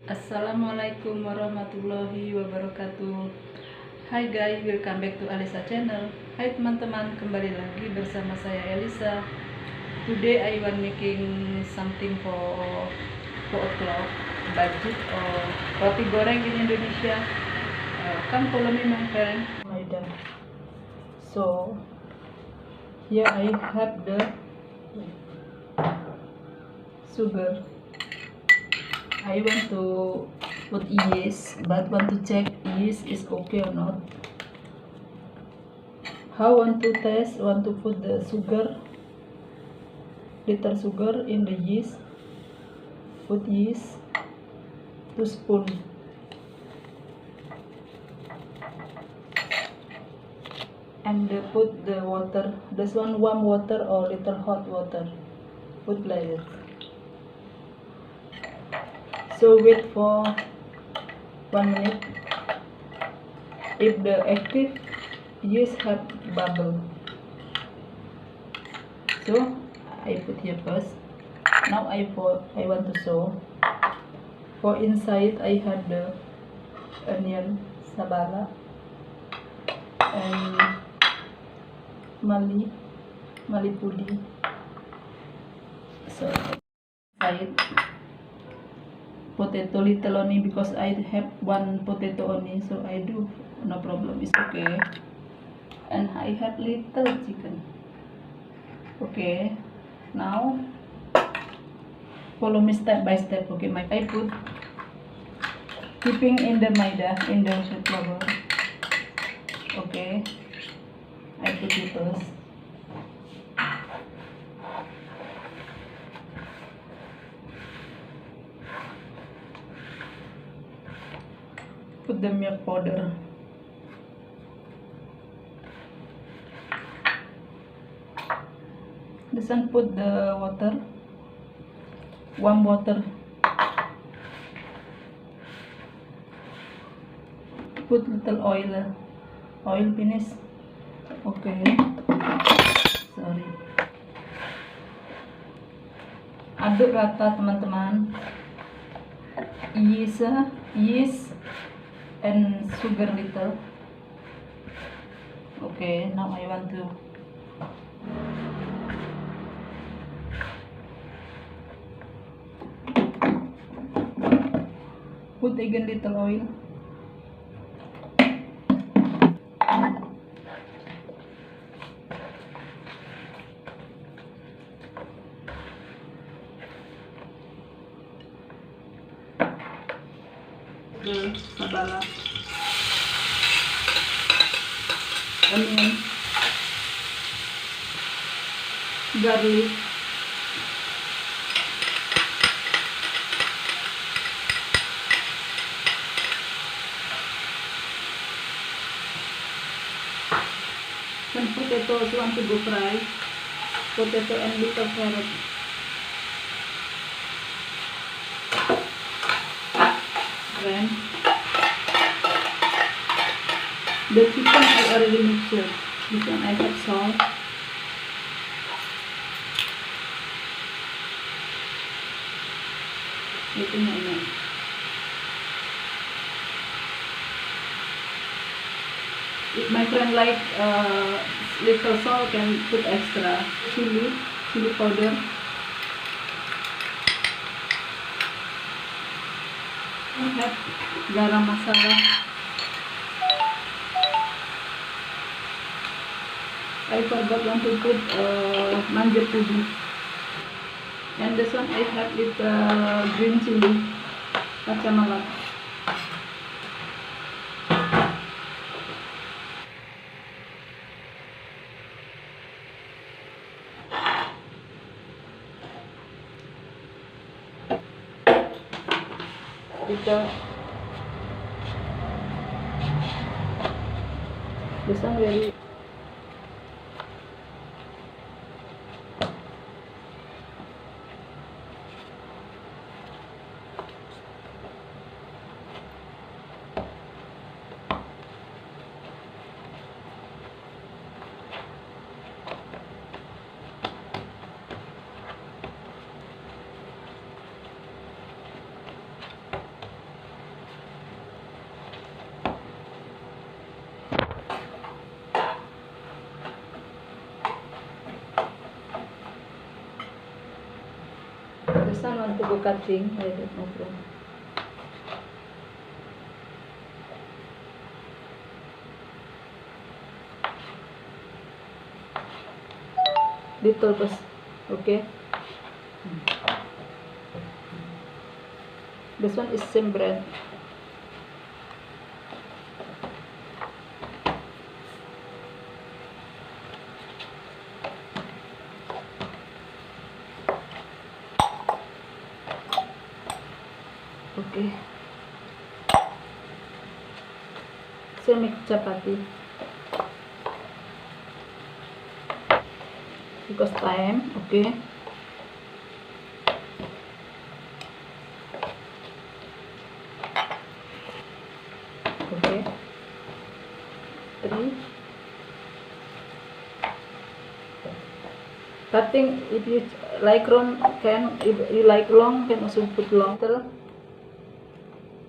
Assalamualaikum warahmatullahi wabarakatuh. Hai guys, welcome back to Elisa channel. Hai teman-teman, kembali lagi bersama saya Elisa. Today I want making something for 4 o'clock budget or roti goreng in Indonesia. Come follow me my friend. Maida. So here I have the sugar. I want to put yeast, but want to check yeast is okay or not. How want to test? Want to put the sugar, little sugar in the yeast. Put yeast 2 spoon. And put the water. This one warm water or little hot water. Put like this. So wait for 1 minute. If the active yeast have bubble, so I put here first. Now I want to show. For inside I have the onion, sabala, and mali pudi. So inside potato little only because I have 1 potato only, so I do no problem, it's okay. And I have little chicken. Okay, now follow me step by step. Okay, I put keeping in the maida in the flour. Okay, I put it first. Put the milk powder. This one put the water, warm water. Put little oil finish. Okay, sorry. Aduk rata teman-teman. Yeast and sugar little. Okay, now I want to put again little oil. The sabala, onion, garlic, and potatoes want to go fry. Potato and little carrot. Then the chicken I already mixed. This one I have salt. If my friend like little salt, can put extra. Chili powder. I have garam masala. I forgot want to put manja pudi. And this one I have with green chili, kacamala. This one very one want to go cutting, I don't know from. Little first, okay. This one is same bread. Okay. So make chapati because time. Okay. Okay. 3. Cutting, if you like round, can, if you like long, can also put long.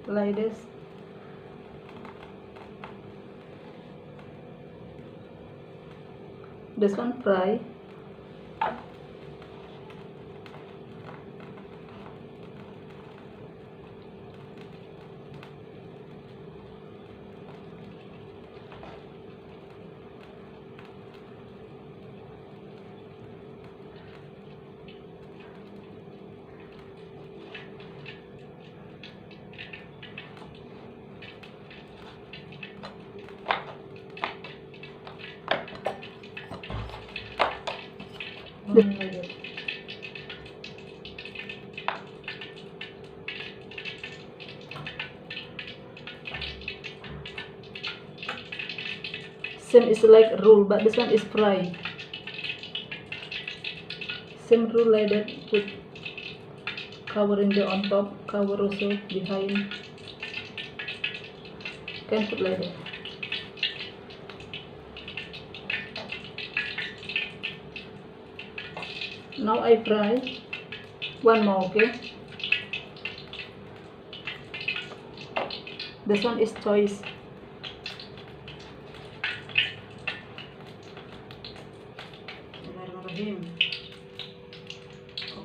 Like this. This one fry. Same is like roll, but this one is fry. Same roll like that, put coriander on top, cover also behind. Can put like that. Now I fry one more, okay. This one is choice.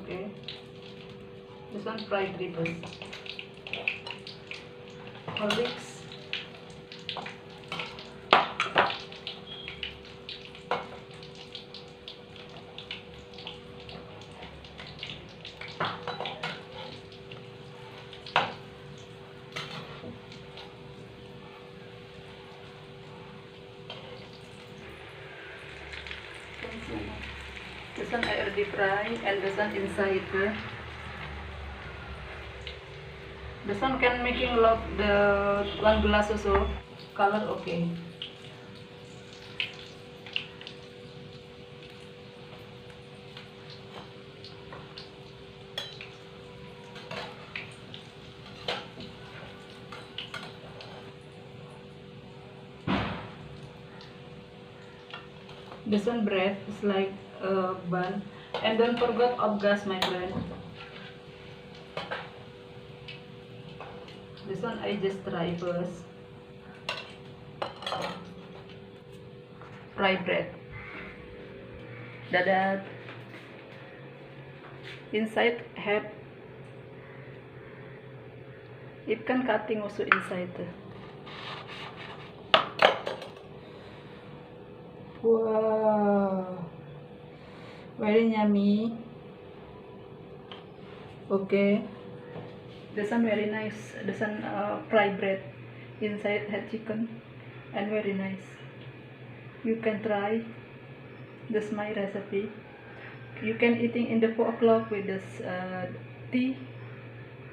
Okay. This one fried ribs. Horlicks. This one I already fry, and this one inside here. This one can making love the one glass also. Color okay. This one bread is like bun, and don't forget of gas, my friend. This one I just try first. Fry bread. Dadat. Inside have it can cutting also inside. Wow, very yummy. Okay, this one very nice. This one fried bread inside had chicken and very nice. You can try. This is my recipe. You can eating in the 4 o'clock with this tea,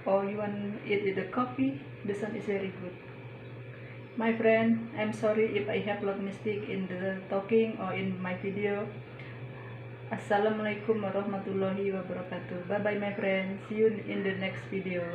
or you want eat with the coffee. This one is very good. My friend, I'm sorry if I have lot mistake in the talking or in my video. Assalamualaikum warahmatullahi wabarakatuh. Bye bye my friend. See you in the next video.